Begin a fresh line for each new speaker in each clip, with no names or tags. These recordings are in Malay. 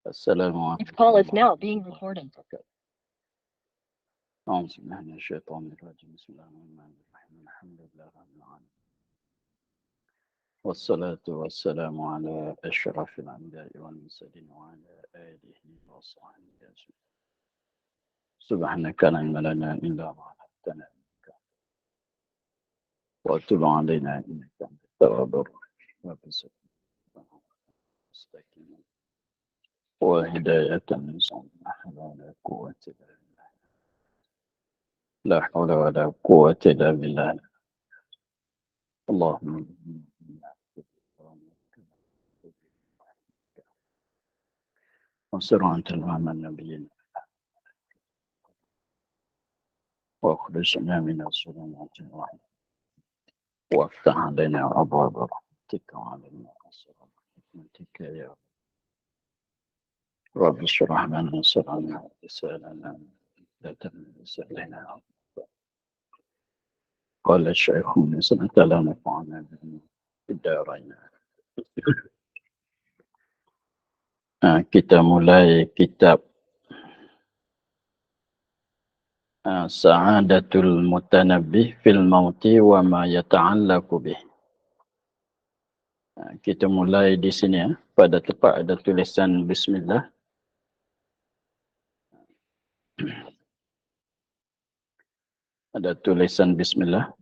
السلام
This
عليكم
call is now
ورحمة
being
الله
recorded.
وبركاته. أعوذ بالله من الشيطان الرجيم. بسم الله الرحمن الرحيم. الحمد لله رب العالمين، والصلاة والسلام على أشرف الأنبياء والمرسلين وعلى آله وصحبه أجمعين. سبحانك لا علم لنا إلا ما علمتنا وتب علينا إنك أنت التواب الرحيم وبسم مستقيما وهداية من صنع ولا قوة إلا بالله. لا حول ولا قوة إلا بالله. اللهم وانصر أنت الإمام النبيين واخرجنا من الظلمات الوحيد وافتح علينا أبواب رحمتك وعلينا أسرار حكمتك يا رب. اشرح لنا صدرنا ويسرنا لا تنسى لنا. قال الشيخ من سنة لا نفعنا في الدارين. Kita mulai kitab Sa'adatul Mutanabbih fil Mauti wa ma yata'allaqu bih. Kita mulai di sini ya. Pada tempat ada tulisan Bismillah. Ada tulisan Bismillah.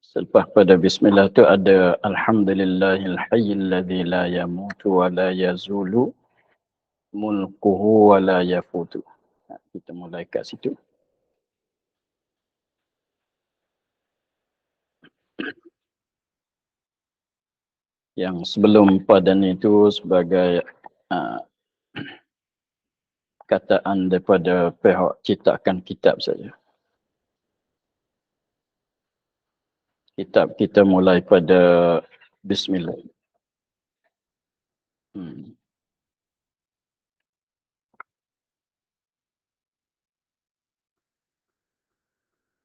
Selepas pada Bismillah tu ada Alhamdulillahil Hayyil Ladzi la yamutu wa la yazulu mulkuhu wa la yafutu. Kita mulai kat situ. Yang sebelum pada ni tu sebagai kataan daripada pihak ciptakan kitab saja. Kitab kita mulai pada Bismillah.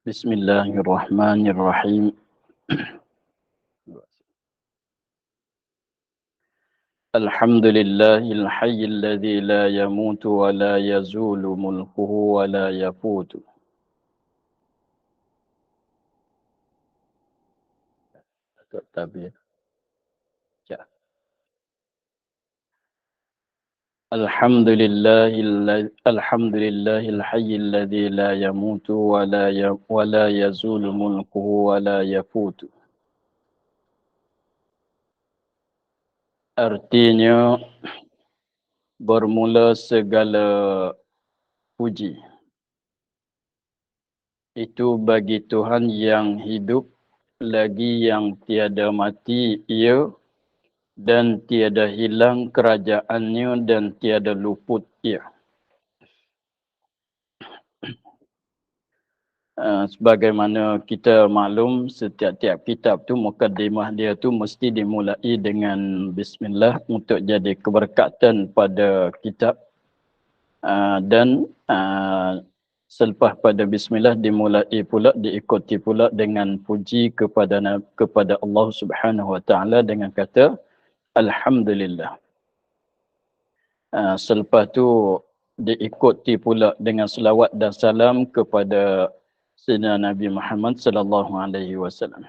Bismillahirrahmanirrahim. Alhamdulillahil hayyil ladzi la yamutu wa la yazulu mulkuhu wa la yafutu. Tabir. Ya. Alhamdulillahil hayyil ladzi la yamutu wa la yazulu mulkuhu wa la yafutu. Artinya bermula segala puji itu bagi Tuhan yang hidup lagi yang tiada mati ia dan tiada hilang kerajaannya dan tiada luput ia. Sebagaimana kita maklum, setiap-tiap kitab tu mukaddimah dia tu mesti dimulai dengan Bismillah untuk jadi keberkatan pada kitab. Dan selepas pada Bismillah dimulai pula, diikuti pula dengan puji kepada Allah Subhanahu Wa Taala dengan kata Alhamdulillah. Selepas tu diikuti pula dengan selawat dan salam kepada Sayyidina Nabi Muhammad sallallahu alaihi wasallam.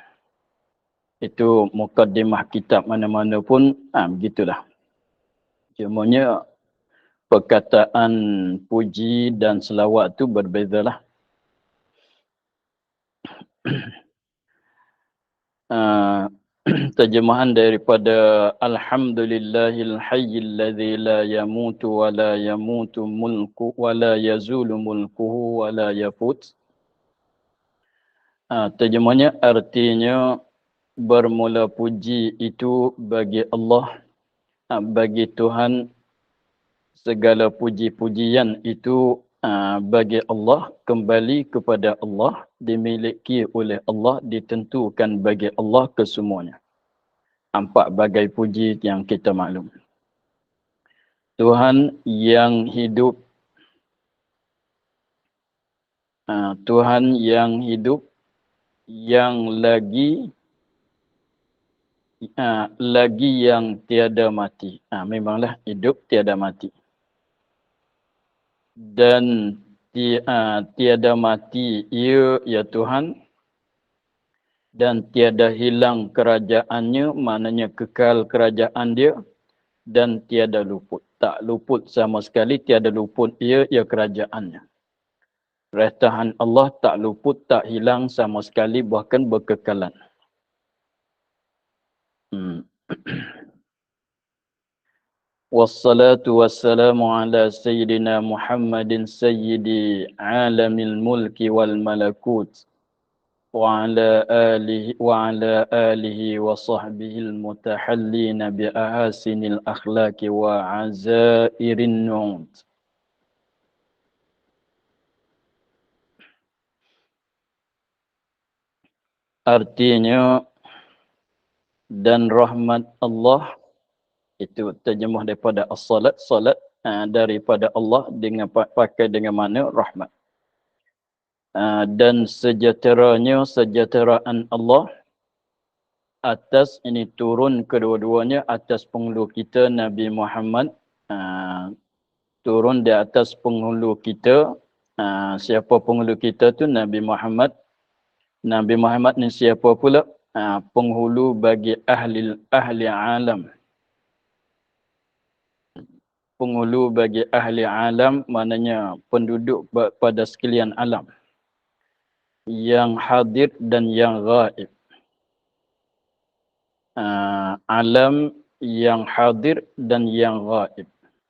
Itu mukaddimah kitab mana-mana pun begitulah. Cumanya perkataan puji dan selawat tu berbezalah. Terjemahan daripada Alhamdulillahil hayyil ladzi la yamutu wa la yamutu mulku wa la yazulu mulkuhu wa la yafut. Terjemahnya artinya bermula puji itu bagi Allah, bagi Tuhan, segala puji-pujian itu bagi Allah, kembali kepada Allah, dimiliki oleh Allah, ditentukan bagi Allah kesemuanya. 4 bagai puji yang kita maklum. Tuhan yang hidup, Tuhan yang hidup, yang lagi lagi yang tiada mati. Memanglah hidup tiada mati. Dan tiada mati ia, ya Tuhan, dan tiada hilang kerajaannya, maknanya kekal kerajaan dia, dan tiada luput. Tak luput sama sekali, tiada luput ia, ya kerajaannya. Rehtahan Allah tak luput, tak hilang sama sekali, bahkan berkekalan. Wassalatu wassalamu ala sayyidina Muhammadin sayyidi alamil mulki wal malakut wa ala alihi wa sahbihi al-mutahallina bi ahasinil akhlaqi wa azairin nu'ud. Artinya, dan rahmat Allah, itu terjemah daripada as-salat, salat daripada Allah dengan pakai dengan mana rahmat. Dan sejahteranya, sejahteraan Allah atas, ini turun kedua-duanya atas penghulu kita Nabi Muhammad, turun di atas penghulu kita. Siapa penghulu kita tu? Nabi Muhammad. Nabi Muhammad ni siapa pula? Penghulu bagi ahli alam. Penghulu bagi ahli alam, maknanya penduduk pada sekalian alam, yang hadir dan yang ghaib. Alam yang hadir dan yang ghaib.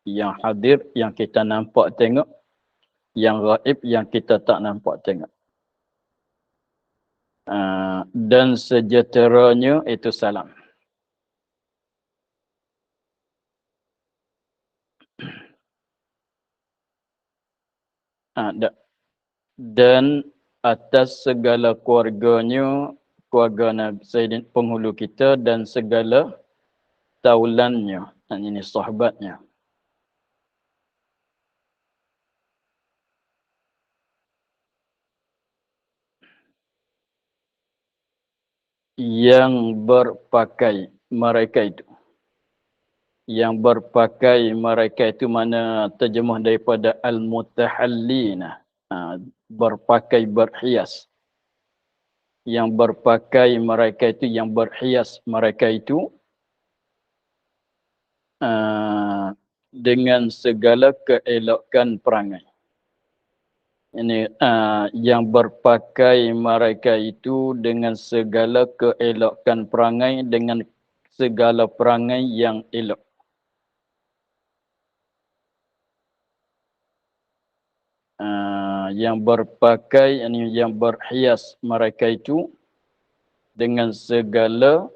Yang hadir yang kita nampak tengok, yang ghaib yang kita tak nampak tengok. Dan sejahteranya itu salam. Dan atas segala keluarganya, keluarga Nabi Sayyidin penghulu kita, dan segala taulannya, ini sahabatnya. Yang berpakai mereka itu. Yang berpakai mereka itu mana terjemah daripada al-mutahallina, berpakai, berhias. Yang berpakai mereka itu, yang berhias mereka itu dengan segala keelokan perangai. Ini yang berpakai mereka itu dengan segala keelokan perangai, dengan segala perangai yang elok. Yang berpakai, yang berhias mereka itu dengan segala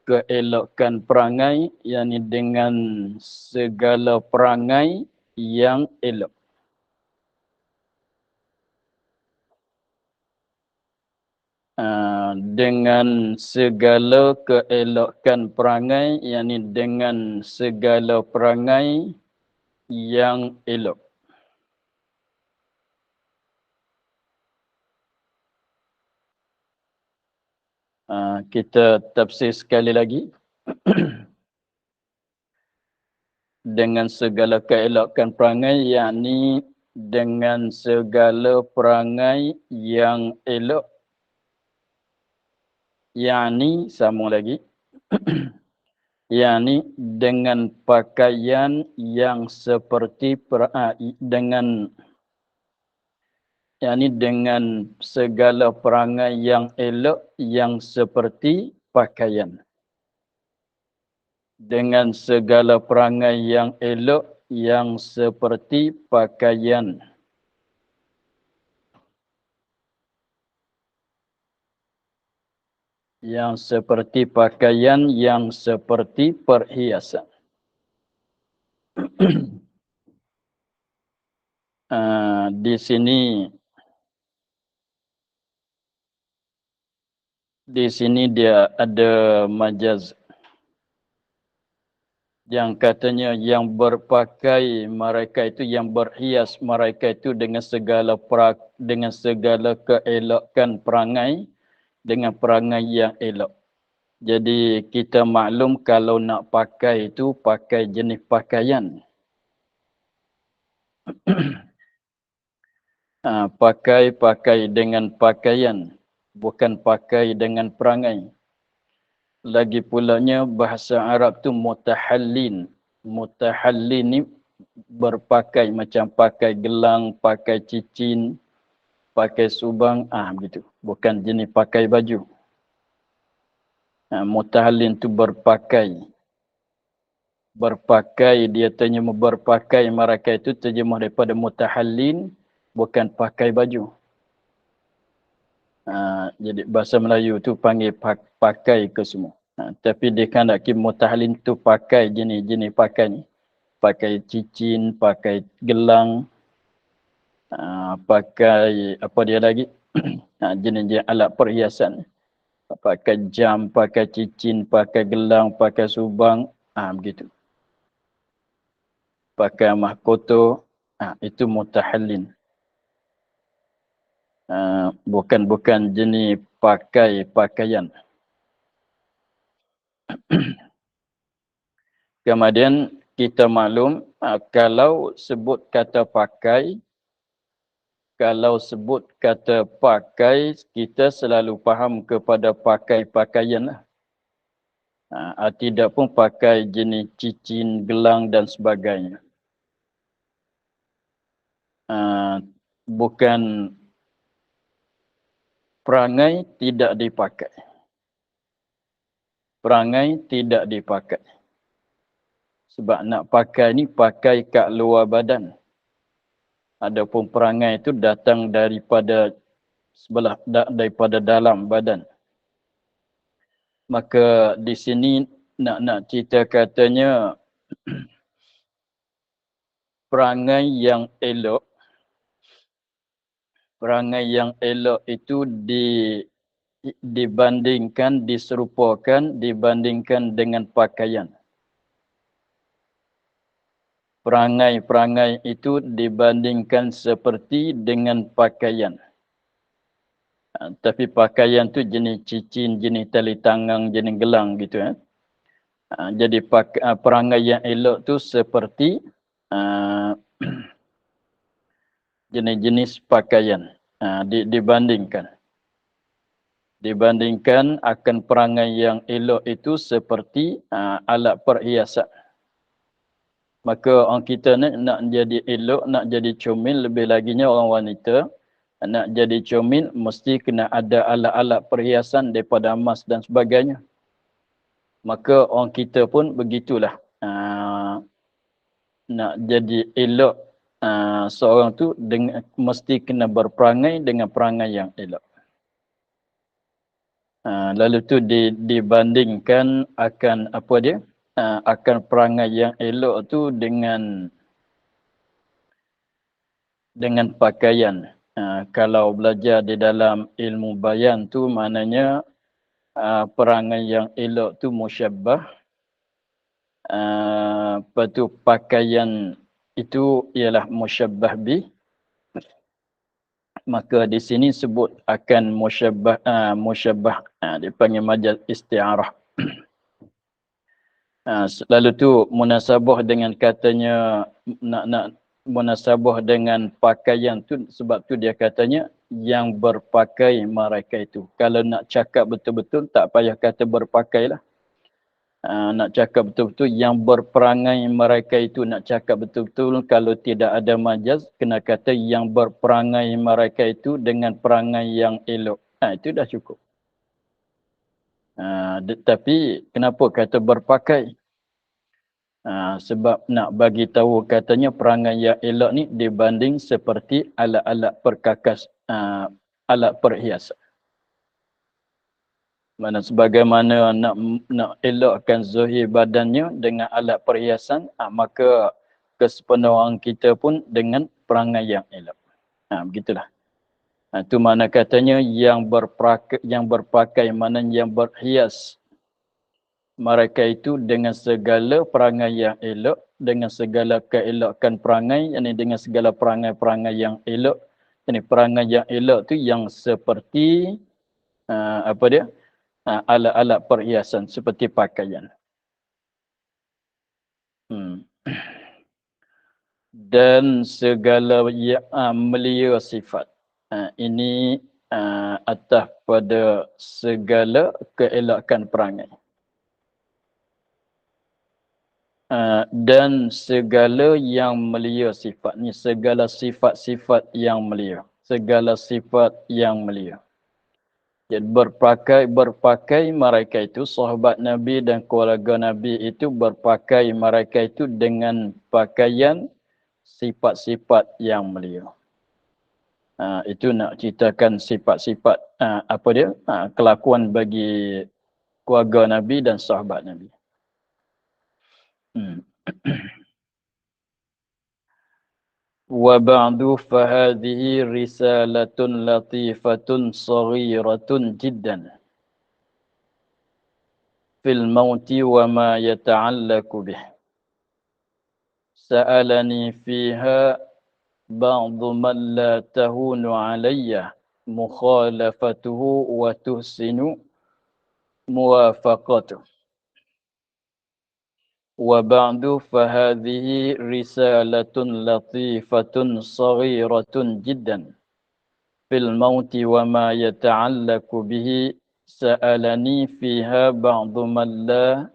keelokan perangai, yakni dengan segala perangai yang elok. Dengan segala keelokan perangai, yakni dengan segala perangai yang elok. Kita tafsir sekali lagi. Dengan segala keelokan perangai, yakni dengan segala perangai yang elok. Yakni, sambung lagi. Yakni dengan pakaian yang seperti dengan segala perangai yang elok yang seperti pakaian. Dengan segala perangai yang elok yang seperti pakaian. Yang seperti pakaian, yang seperti perhiasan. Di sini dia ada majaz yang katanya yang berpakai mereka itu, yang berhias mereka itu dengan segala keelokan perangai, dengan perangai yang elok. Jadi kita maklum kalau nak pakai itu pakai jenis pakaian. Pakai dengan pakaian, bukan pakai dengan perangai. Lagi pulanya bahasa Arab tu mutahallin. Mutahallin ni berpakai macam pakai gelang, pakai cincin, pakai subang, begitu. Bukan jenis pakai baju. Mutahallin tu berpakai. Berpakai, dia tanya berpakai, mereka itu terjemah daripada mutahallin, bukan pakai baju. Jadi bahasa Melayu tu panggil pakai ke semua. Tapi dia kan nak mutahallin tu pakai jenis-jenis pakai ni. Pakai cincin, pakai gelang, pakai apa dia lagi? Jenis-jenis alat perhiasan. Pakai jam, pakai cincin, pakai gelang, pakai subang, begitu. Pakai mahkota, itu mutahallin. Bukan jenis pakai pakaian. Kemudian kita maklum kalau sebut kata pakai, kita selalu faham kepada pakai pakaian lah. Tidak pun pakai jenis cincin, gelang dan sebagainya. Bukan perangai tidak dipakai. Perangai tidak dipakai. Sebab nak pakai ni pakai kat luar badan. Adapun perangai itu datang daripada daripada dalam badan. Maka di sini nak cerita katanya perangai yang elok itu dibandingkan dengan pakaian. Perangai itu dibandingkan seperti dengan pakaian. Tapi pakaian tu jenis cincin, jenis tali tangan, jenis gelang gitu. Jadi perangai yang elok tu seperti jenis-jenis pakaian. Dibandingkan akan perangai yang elok itu seperti alat perhiasan. Maka orang kita nak jadi elok, nak jadi comel, lebih laginya orang wanita, nak jadi comel mesti kena ada alat-alat perhiasan daripada emas dan sebagainya. Maka orang kita pun begitulah. Nak jadi elok seorang tu mesti kena berperangai dengan perangai yang elok. Lalu tu dibandingkan akan apa dia? Akan perangai yang elok tu dengan pakaian. Kalau belajar di dalam ilmu bayan tu maknanya perangai yang elok tu musyabbah. Pakaian itu ialah musyabbah bih. Maka di sini sebut akan musyabbah, dipanggil majaz isti'arah. Lalu tu munasabah dengan katanya nak munasabah dengan pakaian tu, sebab tu dia katanya yang berpakai mereka itu. Kalau nak cakap betul-betul tak payah kata berpakailah. Nak cakap betul-betul yang berperangai mereka itu, nak cakap betul-betul kalau tidak ada majaz kena kata yang berperangai mereka itu dengan perangai yang elok. Itu dah cukup. Tapi kenapa kata berpakai? Sebab nak bagi tahu katanya perangai yang elok ni dibanding seperti alat-alat perkakas, alat perhiasan. Mana sebagaimana nak elokkan zahir badannya dengan alat perhiasan, maka kesepenuhan kita pun dengan perangai yang elok. Begitulah. Itu mana katanya yang berpakai, mana yang berhias mereka itu dengan segala perangai yang elok, dengan segala keelokan perangai, yakni dengan segala perangai-perangai yang elok. Ini perangai yang elok tu yang seperti apa dia? alat-alat perhiasan seperti pakaian. Dan segala yang melia sifat. Ini atas pada segala keelakan perangai. Dan segala yang melia sifat. Ni segala sifat-sifat yang melia. Segala sifat yang melia. Jadi berpakai mereka itu, sahabat Nabi dan keluarga Nabi itu berpakai mereka itu dengan pakaian sifat-sifat yang melia. Itu nak ceritakan sifat-sifat apa dia? Kelakuan bagi keluarga Nabi dan sahabat Nabi. Wa ba'du fa hadhihi risalatun latifatun saghiratun jiddan fil mauti wa ma yata'allaqu bih. Sa'alani fiha ba'du man la tahunu alayya mukhalafatuhu wa tuhsinu muwafaqatuh. وبعد فهذه رسالة لطيفة صغيرة جدا في الموت وما يتعلق به سألني فيها بعض من لا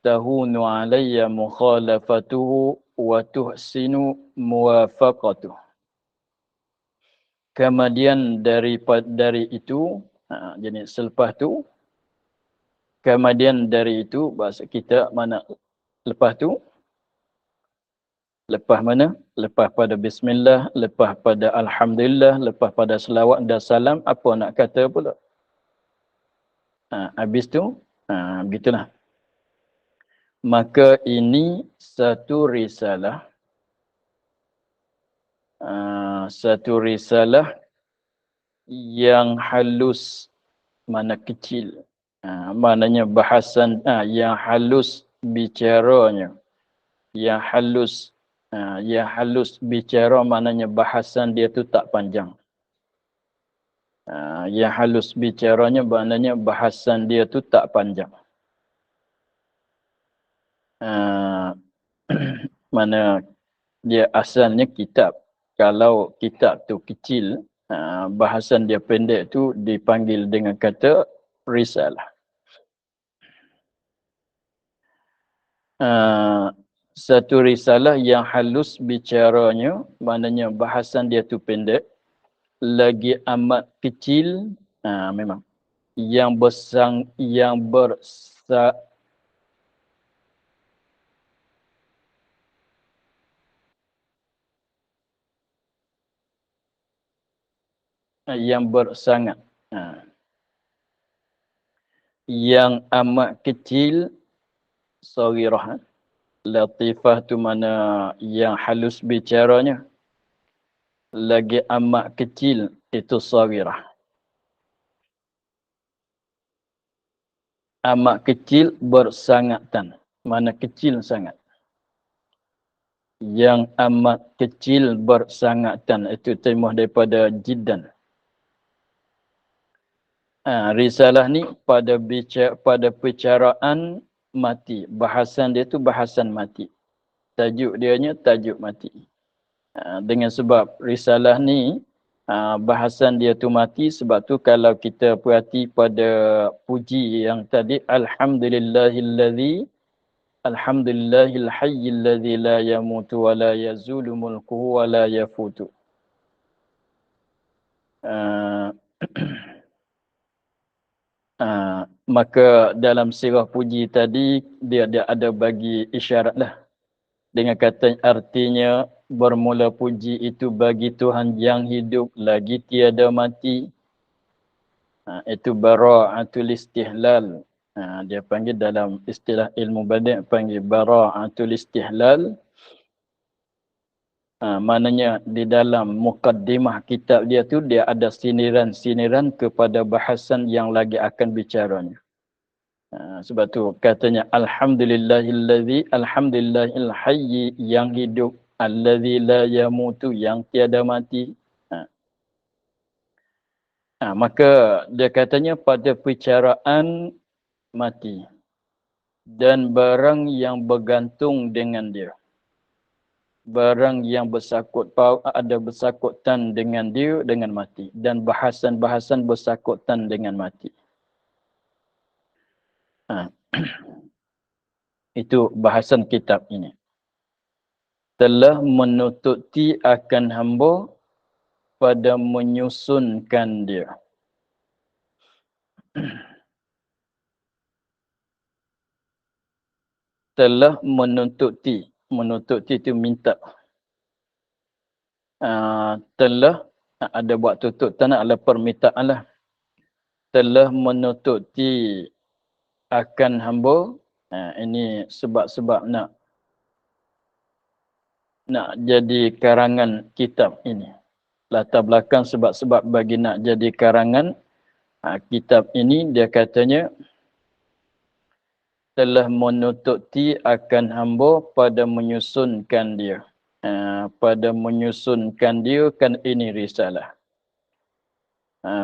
تهون علي مخالفته وتحسن موافقته. Kemudian dari itu, jadi selepas tu, kemudian dari itu, bahasa kita mana lepas tu? Lepas mana? Lepas pada bismillah, lepas pada alhamdulillah, lepas pada selawat dan salam, apa nak kata pula? Habis tu, begitulah. Maka ini satu risalah, yang halus, mana kecil. Maknanya bahasan yang halus bicaranya. Yang halus bicara maknanya bahasan dia tu tak panjang. Yang halus bicaranya maknanya bahasan dia tu tak panjang. Mana dia asalnya kitab. Kalau kitab tu kecil, bahasan dia pendek tu dipanggil dengan kata risalah. Satu risalah yang halus bicaranya, maknanya bahasan dia tu pendek, lagi amat kecil, memang yang bersangat, yang amat kecil, saghirah. Latifah tu mana yang halus bicaranya, lagi amat kecil itu saghirah. Amat kecil bersangatan, mana kecil sangat. Yang amat kecil bersangatan, itu terjemah daripada jiddan. Risalah ni pada percaraan mati. Bahasan dia tu bahasan mati. Tajuk dianya tajuk mati. Dengan sebab risalah ni bahasan dia tu mati, sebab tu kalau kita perhati pada puji yang tadi, alhamdulillahil hayyil ladzi la yamutu wa la yazulu mulkuhu wa la yafutu. Maka dalam sirah puji tadi dia ada bagi isyarat lah. Dengan kata artinya bermula puji itu bagi Tuhan yang hidup lagi tiada mati. Itu bara'atul istihlal. Dia panggil dalam istilah ilmu badi' panggil bara'atul istihlal. Maknanya di dalam mukaddimah kitab dia tu dia ada siniran-siniran kepada bahasan yang lagi akan bicaranya. Sebab tu katanya alhamdulillahil hayy yang hidup, allazi la yamutu yang tiada mati. Maka dia katanya pada percaraan mati dan barang yang bergantung dengan dia. Barang yang ada bersakutan dengan dia dengan mati. Dan bahasan-bahasan bersakutan dengan mati. Itu bahasan kitab ini. Telah menututi akan hamba pada menyusunkan dia. Telah menututi. Menututi itu minta. Telah ada buat tutup tanah adalah permintaan lah. Telah menututi akan hamba. Ini sebab-sebab nak jadi karangan kitab ini. Latar belakang sebab-sebab bagi nak jadi karangan kitab ini, dia katanya telah menututi akan hamba pada menyusunkan dia. Pada menyusunkan dia kan ini risalah.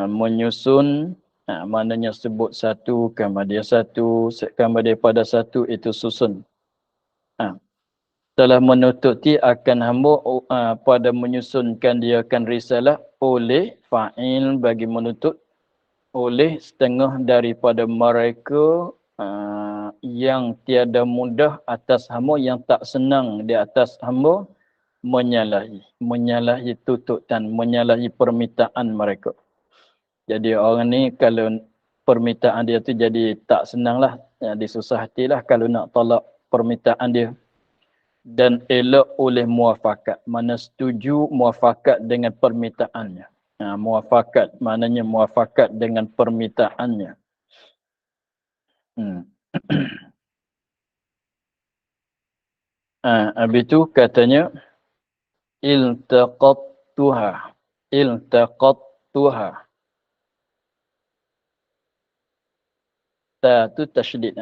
Menyusun maknanya sebut satu, kemudian satu, kemudian pada satu itu susun. Telah menututi akan hamba pada menyusunkan dia akan risalah oleh fa'il bagi menuntut, oleh setengah daripada mereka yang tiada mudah atas hamba, yang tak senang di atas hamba menyalahi tututan, menyalahi permintaan mereka. Jadi orang ni kalau permintaan dia tu jadi tak senang lah, dia susah hatilah kalau nak tolak permintaan dia. Dan elak oleh muafakat, mana setuju muafakat dengan permintaannya. Muafakat maknanya muafakat dengan permintaannya. Habis itu katanya iltaqattuha. Iltaqattuha. Ta tu tasydid.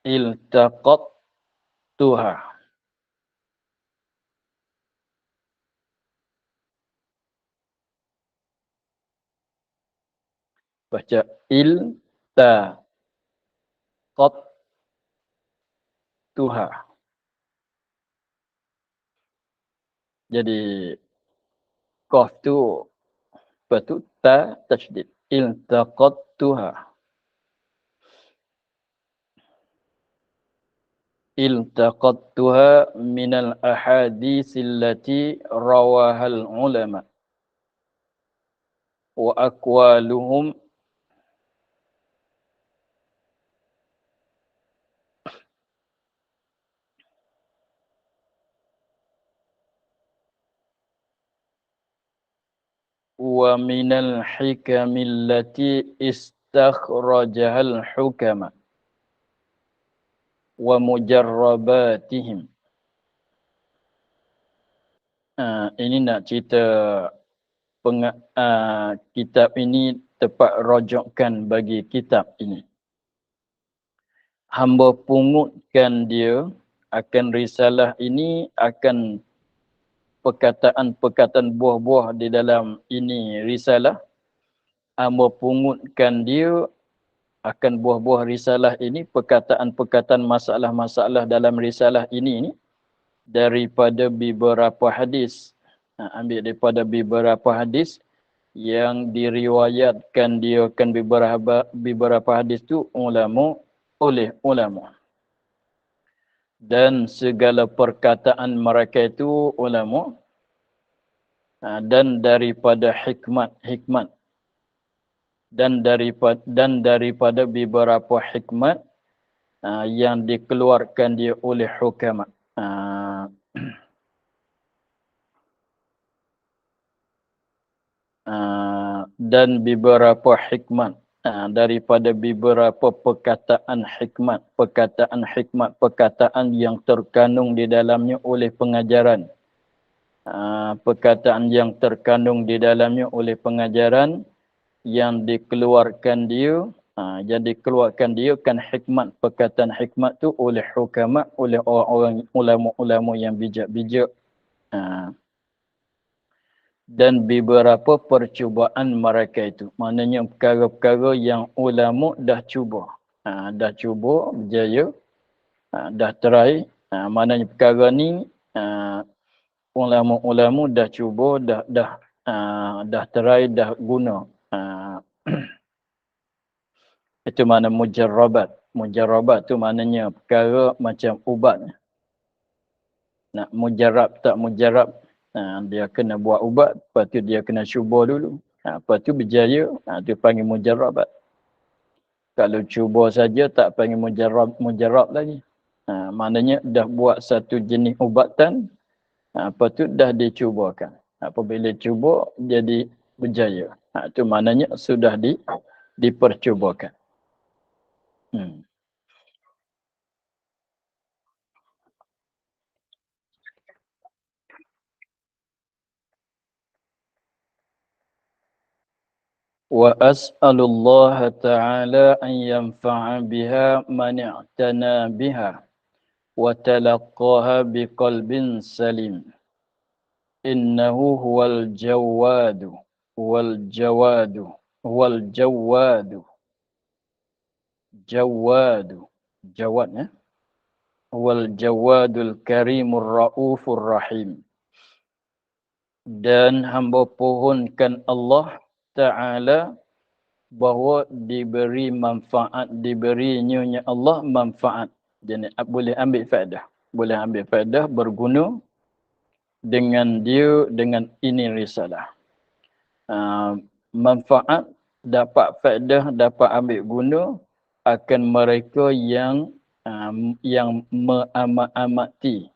Iltaqattuha. Baca iltaqattuha. Jadi qaf tu betul ta tasydid. Iltaqattuha. Iltaqattuha minal ahaditsil lati rawahal ulama wa aqwaluhum wa minal hikamil lati istakhrajahal hukama wa mujarrabatihim. Ini nak cerita kitab ini tepat rojokkan bagi kitab ini. Hamba pungutkan dia akan risalah ini, akan perkataan-perkataan buah-buah di dalam ini risalah. Hamba pungutkan dia akan buah-buah risalah ini, perkataan-perkataan masalah-masalah dalam risalah ini daripada beberapa hadis. Ambil daripada beberapa hadis yang diriwayatkan dia akan beberapa hadis tu oleh ulama. Dan segala perkataan mereka itu ulama, dan daripada hikmat dan daripada beberapa hikmat yang dikeluarkan dia oleh hukama. Dan beberapa hikmat daripada beberapa perkataan yang terkandung di dalamnya oleh pengajaran. Perkataan yang terkandung di dalamnya oleh pengajaran yang dikeluarkan dia, yang dikeluarkan dia kan hikmat, perkataan hikmat tu oleh hukama, oleh orang-orang ulama-ulama yang bijak-bijak. dan beberapa percubaan mereka itu. Maknanya perkara-perkara yang ulama dah cuba. Dah cuba, berjaya, dah try. Maknanya perkara ni ulama-ulama dah cuba, dah try, dah guna. Itu makna mujarrabat. Mujarrabat tu maknanya perkara macam ubat. Nak mujarab tak mujarab, dia kena buat ubat, lepas tu dia kena cuba dulu. Lepas tu berjaya, tu panggil mujarrabat. Kalau cuba saja tak panggil mujarab lagi. Maknanya dah buat satu jenis ubatan, lepas tu dah dicubakan. Apabila cuba, jadi berjaya. Itu maknanya sudah dipercubakan. وأسأل الله تعالى أن ينفع بها من اعتنى بها وتلقاها بقلب سليم إنه هو الجواد والجواد هو الجواد جواد جواد هو الجواد الكريم الرؤوف الرحيم. Dan hamba pohonkan Allah Ta'ala bahawa diberi manfaat, diberinya Allah manfaat. Jadi boleh ambil faedah. Boleh ambil faedah berguna dengan dia, dengan ini risalah. Manfaat, dapat faedah, dapat ambil guna akan mereka yang mengamat-amati.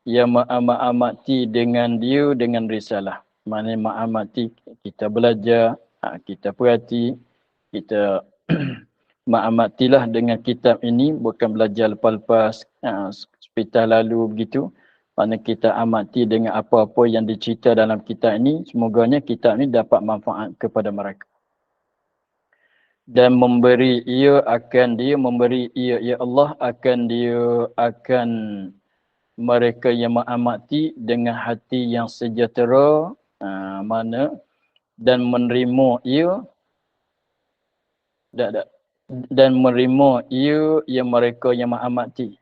Yang mengamat-amati dengan dia, dengan risalah. Maknanya mengamati, kita belajar, kita perhati, kita mengamatilah dengan kitab ini, bukan belajar lepas-lepas, sepatah lalu begitu. Maknanya kita amati dengan apa-apa yang dicerita dalam kitab ini, semoganya kitab ini dapat manfaat kepada mereka. Dan memberi ia akan dia, memberi ia, ya Allah akan dia, akan mereka yang mengamati dengan hati yang sejahtera, mana dan menerima ia dan menerima ia yang mereka yang mengamati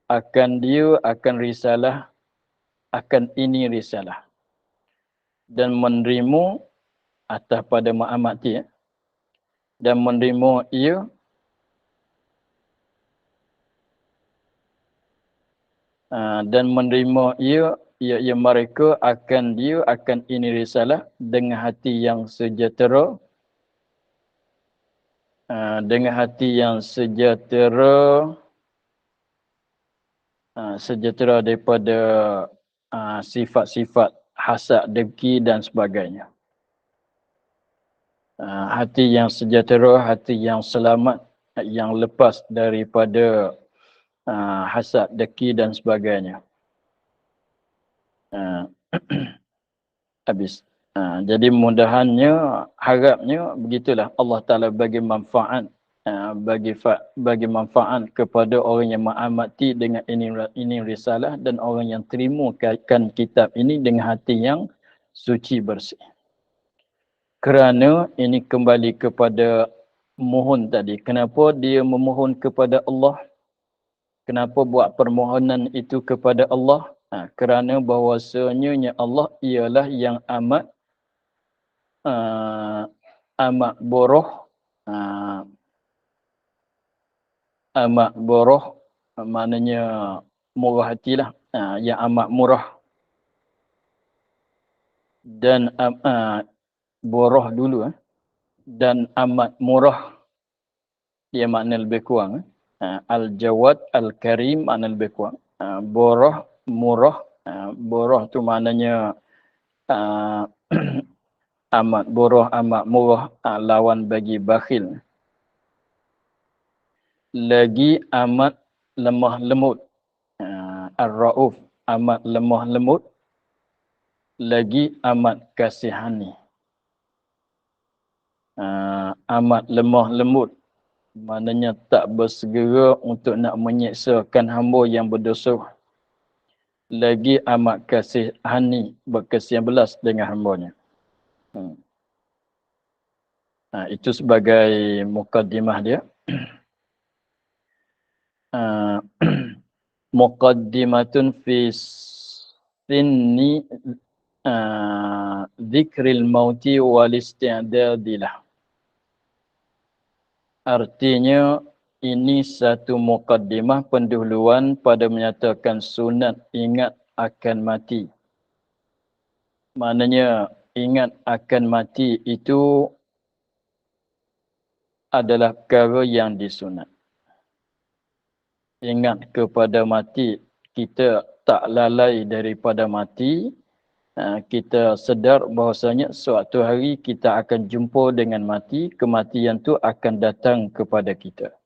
akan dia, akan risalah, akan ini risalah, dan menerima atas pada mengamati, dan menerima ia dan menerima ia yang mereka akan dia, akan ini risalah dengan hati yang sejahtera, dengan hati yang sejahtera, sejahtera daripada sifat-sifat hasad, dengki dan sebagainya. Hati yang sejahtera, hati yang selamat, yang lepas daripada hasad, dengki dan sebagainya. Habis. Jadi mudahannya, harapnya begitulah Allah Ta'ala bagi manfaat, bagi manfaat kepada orang yang mengamati dengan ini risalah, dan orang yang terimakan kitab ini dengan hati yang suci bersih. Kerana ini kembali kepada mohon tadi. Kenapa dia memohon kepada Allah? Kenapa buat permohonan itu kepada Allah? Kerana bahawasanya Allah ialah yang amat boroh, amat boroh, maknanya murah hatilah, yang amat murah, dan boroh dulu, dan amat murah, dia makna lebih kurang. Al-Jawad, Al-Karim makna lebih kurang. Boroh, murah, boroh tu maknanya amat boroh, amat murah, lawan bagi bakhil. Lagi amat lemah lemut, Ar-Ra'uf, amat lemah lemut. Lagi amat kasihani, amat lemah lembut, maknanya tak bersegera untuk nak menyeksakan hamba yang berdosa. lagi amat kasihani, berkasihan belas dengan hamba-Nya. Itu sebagai mukaddimah dia. Muqaddimatun fi sinni dzikril mauti wal isti'dadilah. Artinya ini satu mukaddimah pendahuluan pada menyatakan sunat ingat akan mati. Maknanya ingat akan mati itu adalah perkara yang disunat. Ingat kepada mati, kita tak lalai daripada mati. Kita sedar bahawasanya suatu hari kita akan jumpa dengan mati, kematian tu akan datang kepada kita.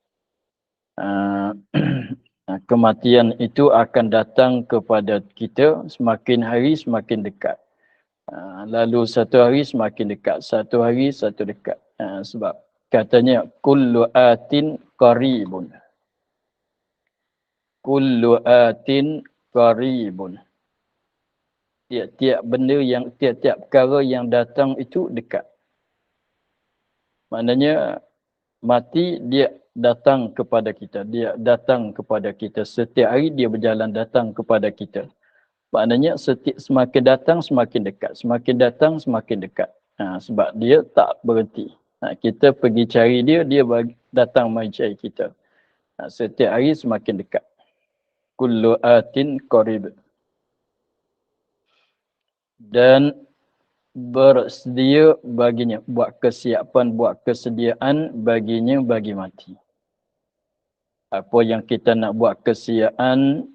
Kematian itu akan datang kepada kita semakin hari semakin dekat. Lalu satu hari semakin dekat, satu hari satu dekat. Sebab katanya kullu atin qaribun. Kullu atin qaribun. Tiap-tiap benda yang, tiap-tiap perkara yang datang itu dekat. Maknanya mati dia datang kepada kita. Dia datang kepada kita. Setiap hari dia berjalan datang kepada kita. Maknanya semakin datang semakin dekat. Semakin datang semakin dekat. Sebab dia tak berhenti. Kita pergi cari dia, dia datang mari cari kita. Setiap hari semakin dekat. Kullu atin qarib. Dan bersedia baginya, buat kesiapan, buat kesediaan baginya bagi mati. Apa yang kita nak buat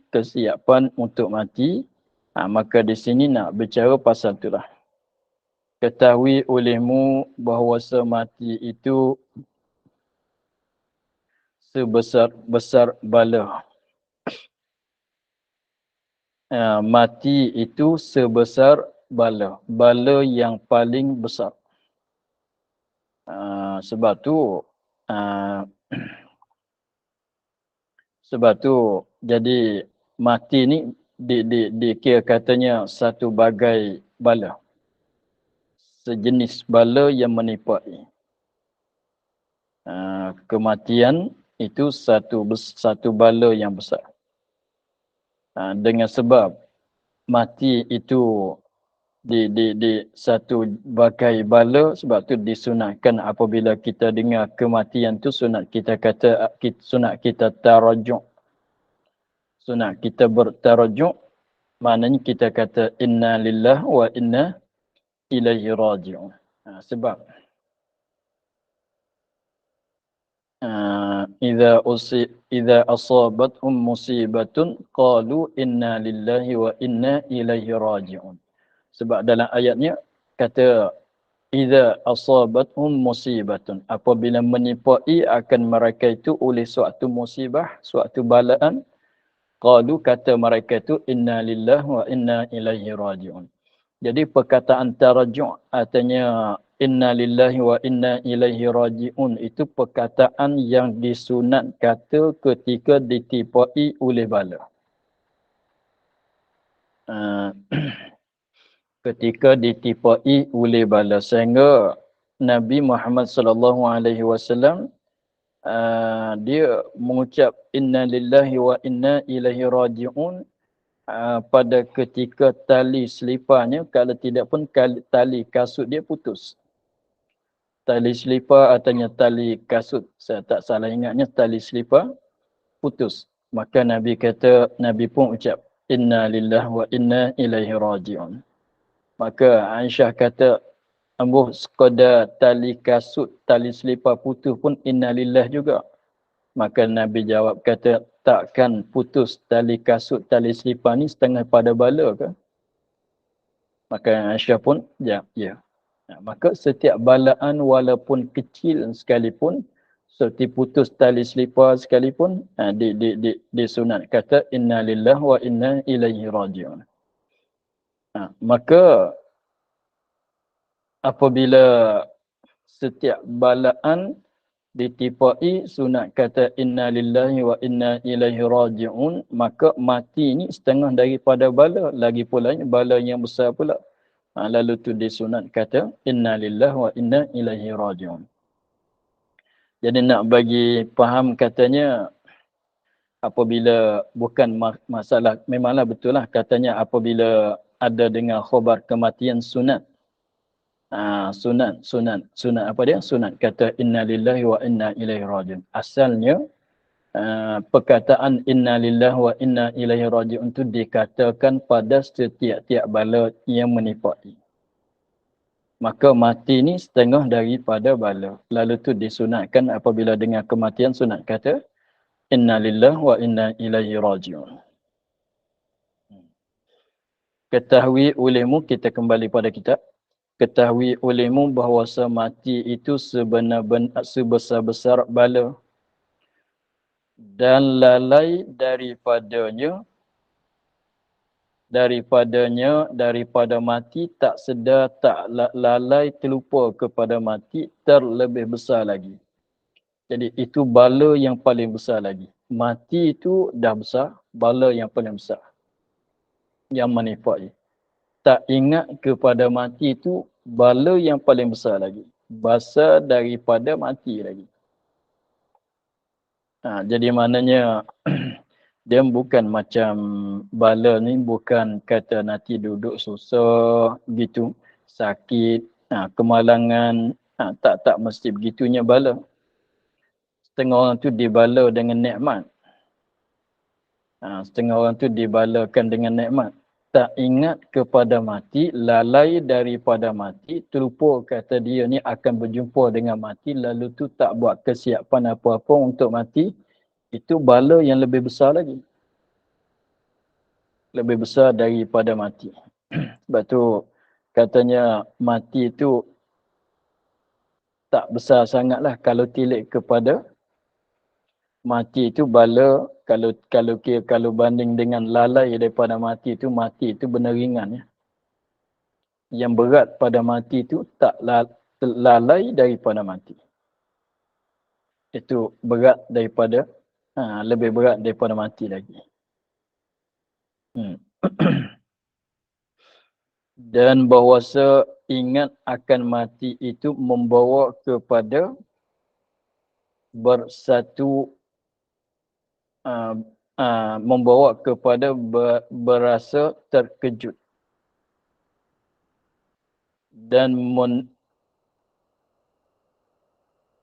kesiapan untuk mati, maka di sini nak bicara pasal itulah. Ketahui olehmu bahawa mati itu sebesar-besar bala. Mati itu sebesar bala. Bala yang paling besar. Sebab tu jadi mati ni dikira katanya satu bagai bala. Sejenis bala yang menipai. Kematian itu satu bala yang besar. Dengan sebab mati itu di satu bagai bala, sebab tu disunatkan apabila kita dengar kematian tu sunat kita tarajuk. Sunat kita bertarajuk, maknanya kita kata inna lillahi wa inna ilaihi raji'un. Sebab idza asabathum musibatun qalu inna lillahi wa inna ilaihi raji'un. Sebab dalam ayatnya kata idza asabathum musibatun, apabila menipai akan mereka itu oleh suatu musibah, suatu balaan, qalu kata mereka itu inna lillahi wa inna ilaihi raji'un. Jadi perkataan tarajuk artinya inna lillahi wa inna ilaihi raji'un itu perkataan yang disunat kata ketika ditipai oleh bala. Ketika ditipai oleh bala, sehingga Nabi Muhammad sallallahu alaihi wasallam dia mengucap inna lillahi wa inna ilaihi raji'un pada ketika tali seliparnya, kalau tidak pun tali kasut dia putus. Tali selipar artinya tali kasut, saya tak salah ingatnya tali selipar putus. Maka Nabi pun ucap inna lillahi wa inna ilaihi raji'un. Maka Aisyah kata, ambuh sekadar tali kasut, tali selipar putus pun innalillah juga. Maka Nabi jawab kata, takkan putus tali kasut, tali selipar ni setengah pada bala ke? Maka Aisyah pun, ya. Maka setiap balaan walaupun kecil sekalipun, seperti putus tali selipar sekalipun, disunat kata innalillah wa inna ilaihi raji'un. Maka apabila setiap balaan ditipai sunat kata inna lillahi wa inna ilaihi raji'un, maka mati ni setengah daripada bala, lagi pula bala yang besar pula. Lalu tu disunat kata inna lillahi wa inna ilaihi raji'un. Jadi nak bagi faham katanya apabila bukan masalah, memanglah betul lah katanya apabila ada dengan khabar kematian sunat. Sunat apa dia? Sunat kata inna lillahi wa inna ilaihi raji'un. Asalnya perkataan inna lillahi wa inna ilaihi raji'un itu dikatakan pada setiap-tiap bala yang menipai. Maka mati ni setengah daripada bala. Lalu tu disunatkan apabila dengan kematian sunat kata inna lillahi wa inna ilaihi raji'un. Ketahui olehmu, kita kembali pada kitab. Ketahui olehmu bahawasa mati itu sebenar-benar sebesar-besar bala dan lalai daripada mati tak sedar, tak lalai terlupa kepada mati terlebih besar lagi. Jadi itu bala yang paling besar lagi. Mati itu dah besar, bala yang paling besar yang menimpa. Tak ingat kepada mati itu bala yang paling besar lagi. Besar daripada mati lagi. Jadi maknanya dia bukan macam bala ni, bukan kata nanti duduk susah gitu, sakit, kemalangan, tak mesti begitunya bala. Setengah orang tu dibala dengan nikmat. Setengah orang tu dibalakan dengan nikmat. Tak ingat kepada mati, lalai daripada mati, terlupa kata dia ni akan berjumpa dengan mati, lalu tu tak buat kesiapan apa-apa untuk mati, itu bala yang lebih besar lagi. Lebih besar daripada mati. Sebab tu katanya mati itu tak besar sangatlah kalau tilik kepada mati itu bala, kalau banding dengan lalai daripada mati itu benar ringan ya. Yang berat pada mati itu tak lalai daripada mati. Itu berat daripada lebih berat daripada mati lagi. Dan bahawasa ingat akan mati itu membawa kepada bersatu, membawa kepada berasa terkejut dan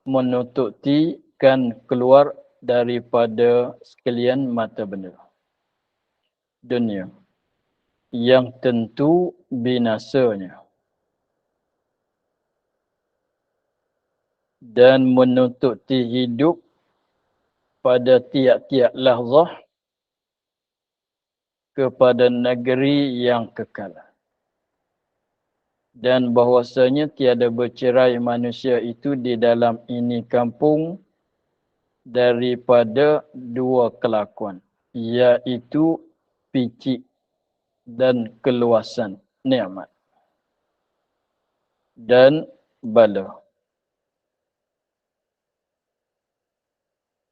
menutupikan keluar daripada sekalian mata benda dunia yang tentu binasanya dan menutupi hidup pada tiap-tiap lahzah kepada negeri yang kekal. Dan bahwasanya tiada bercerai manusia itu di dalam ini kampung daripada dua kelakuan, iaitu picik dan keluasan nikmat dan bala.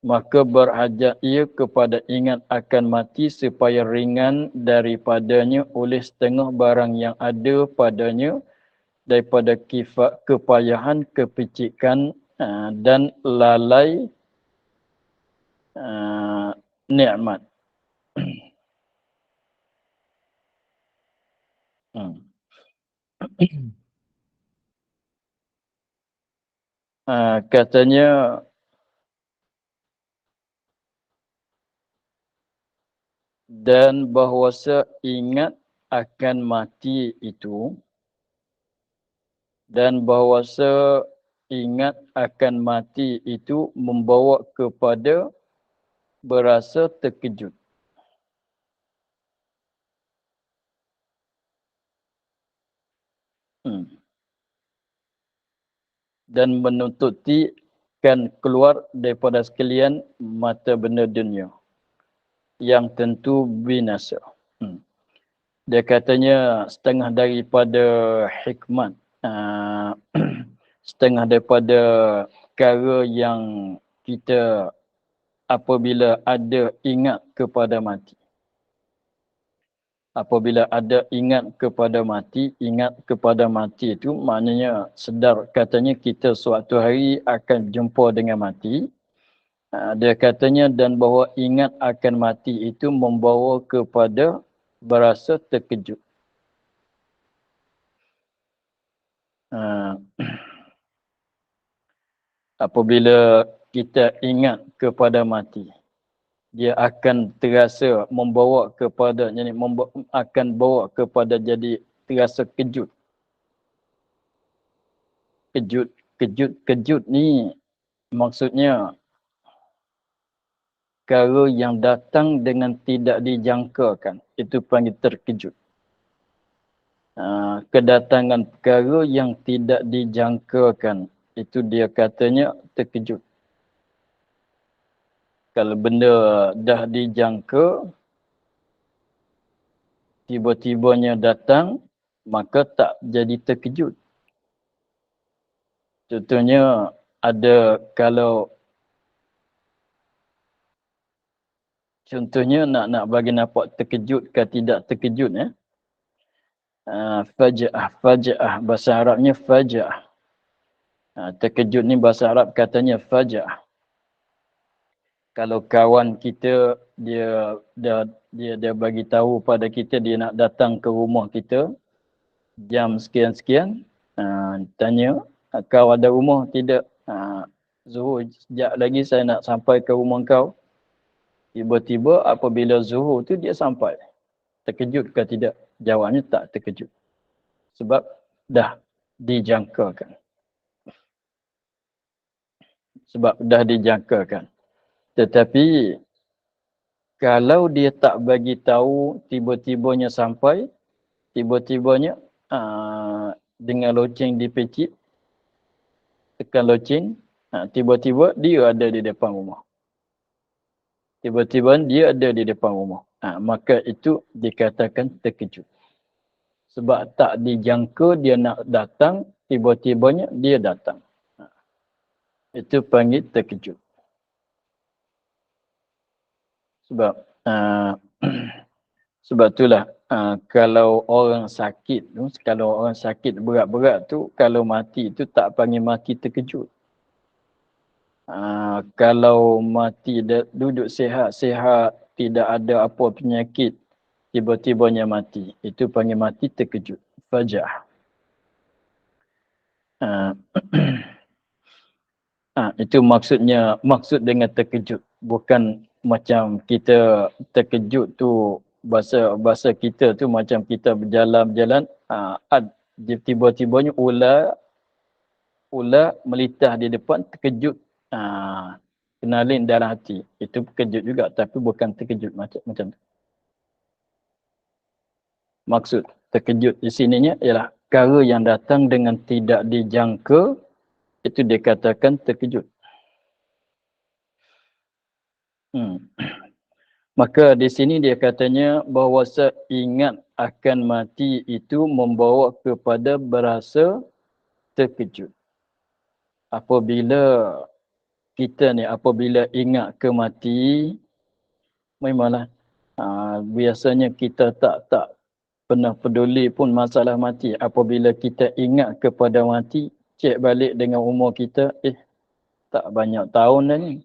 Maka berhajat ia kepada ingat akan mati supaya ringan daripadanya oleh setengah barang yang ada padanya daripada kepayahan, kepicikan dan lalai nikmat. Katanya dan bahawasa ingat akan mati itu, dan bahawasa ingat akan mati itu membawa kepada berasa terkejut. Dan menutupikan keluar daripada sekalian mata benda dunia yang tentu binasa. Dia katanya setengah daripada hikmat, setengah daripada perkara yang kita apabila ada ingat kepada mati. Apabila ada ingat kepada mati itu maknanya sedar katanya kita suatu hari akan jumpa dengan mati. Dia katanya dan bahawa ingat akan mati itu membawa kepada berasa terkejut. Apabila kita ingat kepada mati, dia akan terasa membawa kepada akan bawa kepada jadi terasa kejut. Kejut ni maksudnya perkara yang datang dengan tidak dijangkakan. Itu panggil terkejut. Kedatangan perkara yang tidak dijangkakan. Itu dia katanya terkejut. Kalau benda dah dijangka, tiba-tibanya datang, maka tak jadi terkejut. Contohnya ada contohnya nak bagi nampak terkejut ke tidak terkejut ya. Faja'ah bahasa Arabnya faja'ah. Terkejut ni bahasa Arab katanya faja'ah. Kalau kawan kita dia bagi tahu pada kita dia nak datang ke rumah kita jam sekian-sekian, tanya kau ada rumah tidak? Zuhur sekejap lagi saya nak sampai ke rumah kau. Tiba-tiba apabila zuhur tu dia sampai. Terkejut ke tidak? Jawabnya tak terkejut. Sebab dah dijangkakan. Tetapi kalau dia tak bagi tahu, tiba-tibanya sampai, tiba-tibanya dengan loceng dipecit, tekan loceng, tiba-tiba dia ada di depan rumah. Maka itu dikatakan terkejut. Sebab tak dijangka dia nak datang, tiba-tibanya dia datang. Itu panggil terkejut. Sebab itulah kalau orang sakit berat-berat tu, kalau mati tu tak panggil mati terkejut. Kalau mati duduk sihat-sihat, tidak ada apa penyakit, tiba-tibanya mati, itu panggil mati terkejut. Faja'ah. Itu maksud dengan terkejut. Bukan macam kita terkejut tu, bahasa kita tu macam kita berjalan-jalan, tiba-tibanya ular melitah di depan, terkejut, kenalin dalam hati. Itu terkejut juga, tapi bukan terkejut macam tu. Maksud terkejut di sininya ialah perkara yang datang dengan tidak dijangka, itu dikatakan terkejut. Maka di sini dia katanya bahawa ingat akan mati itu membawa kepada berasa terkejut. Apabila ingat ke mati, memanglah biasanya kita tak pernah peduli pun masalah mati. Apabila kita ingat kepada mati, cek balik dengan umur kita, tak banyak tahun dah ni.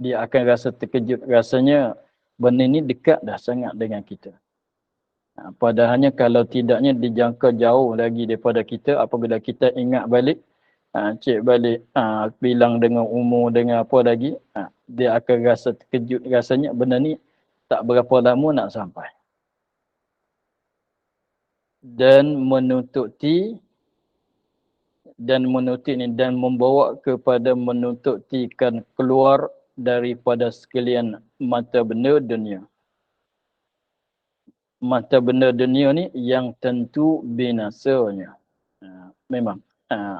Dia akan rasa terkejut. Rasanya benda ni dekat dah sangat dengan kita. Padahalnya kalau tidaknya dijangka jauh lagi daripada kita, apabila kita ingat balik, cek balik, bilang dengan umur, dengan apa lagi, dia akan rasa terkejut. Rasanya benda ni tak berapa lama nak sampai. Dan membawa kepada menutupikan keluar daripada sekalian mata benda dunia. Mata benda dunia ni yang tentu binasanya. Memang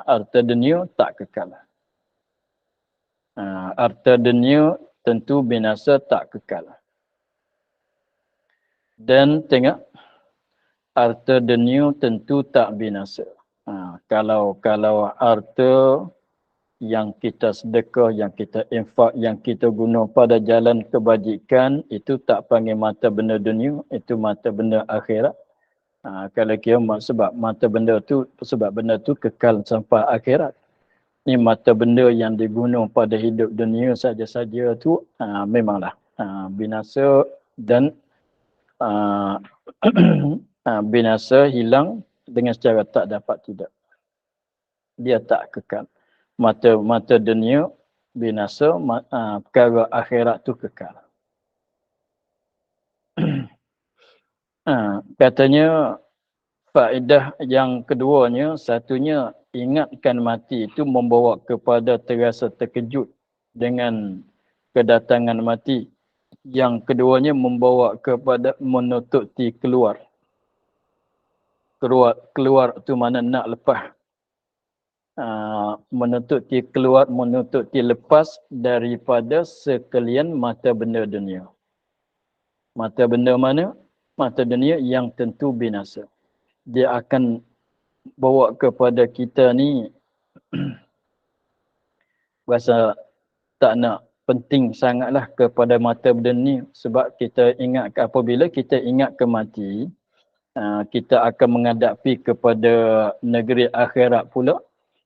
harta dunia tak kekal. Harta dunia tentu binasa tak kekal. Dan tengok, harta dunia tentu tak binasa. Kalau harta yang kita sedekah, yang kita infak, yang kita guna pada jalan kebajikan, itu tak panggil mata benda dunia, itu mata benda akhirat. Kalau kira sebab mata benda tu, sebab benda tu kekal sampai akhirat. Ni mata benda yang diguna pada hidup dunia saja-saja tu memanglah binasa dan binasa, hilang dengan secara tak dapat tidak. Dia tak kekal. Mata dunia binasa, perkara akhirat tu kekal. Katanya faedah yang keduanya, satunya ingatkan mati itu membawa kepada terasa terkejut dengan kedatangan mati. Yang keduanya membawa kepada menututi keluar. Keluar tu mana nak lepas. Menututi keluar, menututi lepas daripada sekalian mata benda dunia. Mata benda mana? Mata dunia yang tentu binasa. Dia akan bawa kepada kita ni rasa tak nak penting sangatlah kepada mata benda ni, sebab kita ingat apabila kita ingat ke mati, kita akan menghadapi kepada negeri akhirat pula,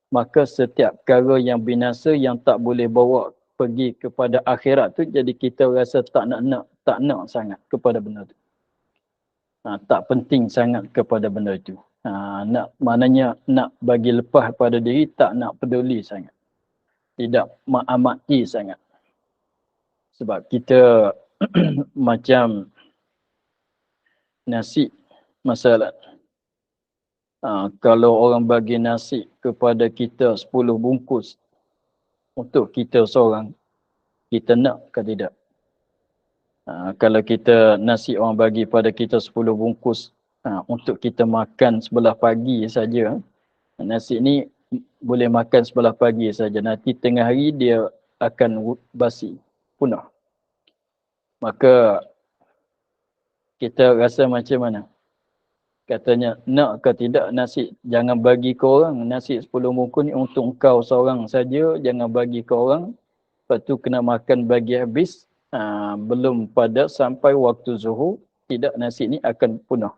maka setiap perkara yang binasa yang tak boleh bawa pergi kepada akhirat tu, jadi kita rasa tak nak sangat kepada benda tu. Tak penting sangat kepada benda itu. Maknanya nak bagi lepas pada diri, tak nak peduli sangat. Tidak mengamati sangat. Sebab kita macam nasi masalah. Kalau orang bagi nasi kepada kita 10 bungkus untuk kita seorang, kita nak ke tidak? Kalau kita nasi orang bagi pada kita 10 bungkus untuk kita makan sebelah pagi saja, nasi ni boleh makan sebelah pagi saja. Nanti tengah hari dia akan basi, punah. Maka kita rasa macam mana? Katanya, nak ke tidak nasi? Jangan bagi ke orang. Nasi 10 bungkus ni untuk kau seorang saja. Jangan bagi ke orang. Lepas tu kena makan bagi habis. Belum pada sampai waktu zuhur, tidak, nasi ni akan punah.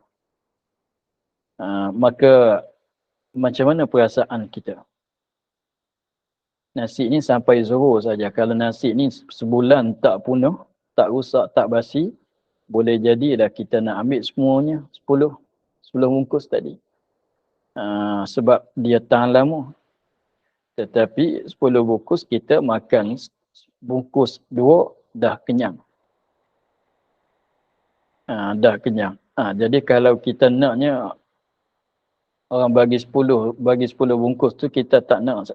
Maka macam mana perasaan kita? Nasi ni sampai zuhur saja. Kalau nasi ni sebulan tak punah, tak rusak, tak basi, boleh jadilah kita nak ambil semuanya, 10 bungkus tadi. Sebab dia tahan lama. Tetapi 10 bungkus kita makan bungkus 2 dah kenyang. Dah kenyang. Jadi kalau kita naknya orang bagi 10 bungkus tu, kita tak nak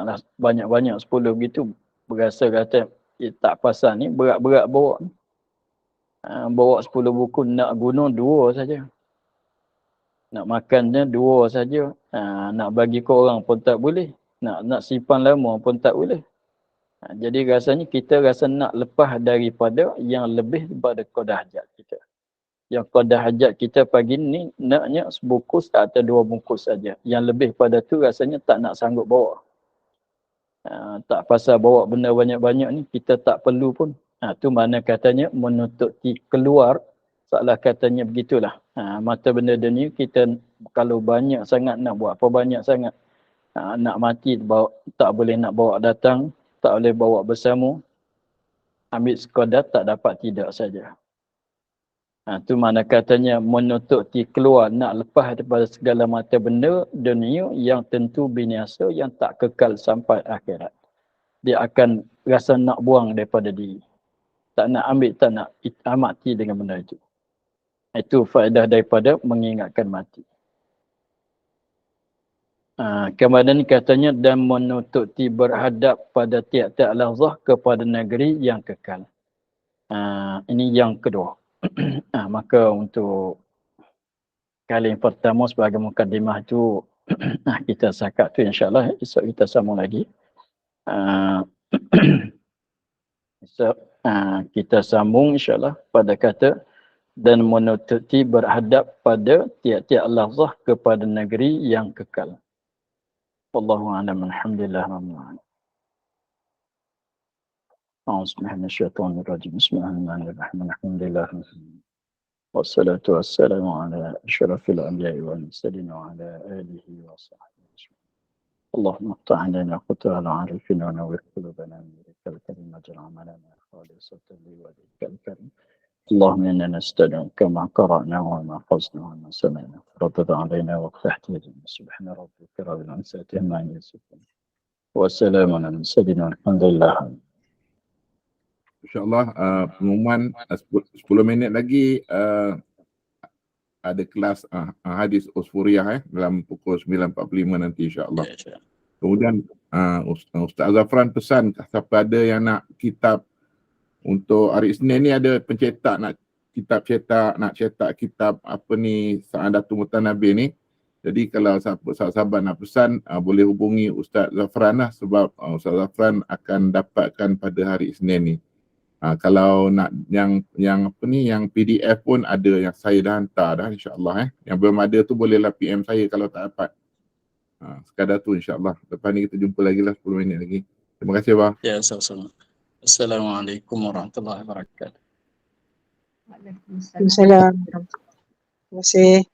lah banyak-banyak 10 begitu. Berasa kata tak pasal ni, berat-berat bawa. Bawa 10 bungkus, nak guna 2 saja. Nak makannya 2 saja. Nak bagi ke orang pun tak boleh. Nak simpan lama pun tak boleh. Jadi rasanya kita rasa nak lepas daripada yang lebih daripada qada hajat kita. Yang qada hajat kita pagi ni naknya sebungkus atau 2 bungkus saja. Yang lebih pada tu rasanya tak nak sanggup bawa. Tak pasal bawa benda banyak-banyak ni, kita tak perlu pun. Tu mana katanya menututi keluar. Salah katanya begitulah. Mata benda dunia kita kalau banyak sangat nak buat apa banyak sangat. Nak mati tak boleh nak bawa datang, tak boleh bawa bersama. Ambil sekadar tak dapat tidak saja. Tu mana katanya menututi keluar, nak lepas daripada segala mata benda dunia yang tentu binasa, yang tak kekal sampai akhirat. Dia akan rasa nak buang daripada diri. Tak nak ambil, tak nak amati dengan benda itu. Itu faedah daripada mengingatkan mati. Kemudian katanya dan menututi berhadap pada tiap-tiap lahzah kepada negeri yang kekal. Ini yang kedua. Maka untuk kali yang pertama sebagai mukadimah itu kita sakat tu, insyaAllah esok kita sambung lagi. Esok kita sambung insyaAllah pada kata dan menututi berhadap pada tiap-tiap lahzah kepada negeri yang kekal. Wallahu a'lam. Alhamdulillah. أعوذ بالله من الشيطان الرجيم. بسم الله الرحمن الرحيم. الحمد لله والصلاة والسلام على أشرف الأنبياء والمرسلين وعلى آله وصحبه أجمعين. اللهم افتح علينا فتوح العارفين ونور قلوبنا من ذكر الكريم واجعل عملنا خالصة لوجهك الكريم. اللهم إنا نستدعوك ما قرأنا وما حفظنا وما سمعنا ردد علينا وافتح تهدنا. سبحان ربك رب العزة عما يصفون والسلام على المرسلين والحمد لله.
InsyaAllah pengumuman 10 minit lagi ada kelas hadis Usfuriyah dalam pukul 9.45 nanti insyaAllah. Kemudian Ustaz Zafran pesan siapa ada yang nak kitab untuk hari Isnin ni, ada pencetak nak cetak kitab apa ni Sa'adatul Mutanabi ni. Jadi kalau sahabat nak pesan boleh hubungi Ustaz Zafran lah, sebab Ustaz Zafran akan dapatkan pada hari Isnin ni. Kalau nak yang apa ni, yang PDF pun ada, yang saya dah hantar dah insya-Allah. Yang belum ada tu bolehlah PM saya kalau tak dapat. Sekadar tu insya-Allah. Lepas ni kita jumpa lagi lah 10 minit lagi. Terima kasih bang.
Ya, sama-sama. Assalamualaikum warahmatullahi wabarakatuh.
Waalaikumsalam. Terima kasih.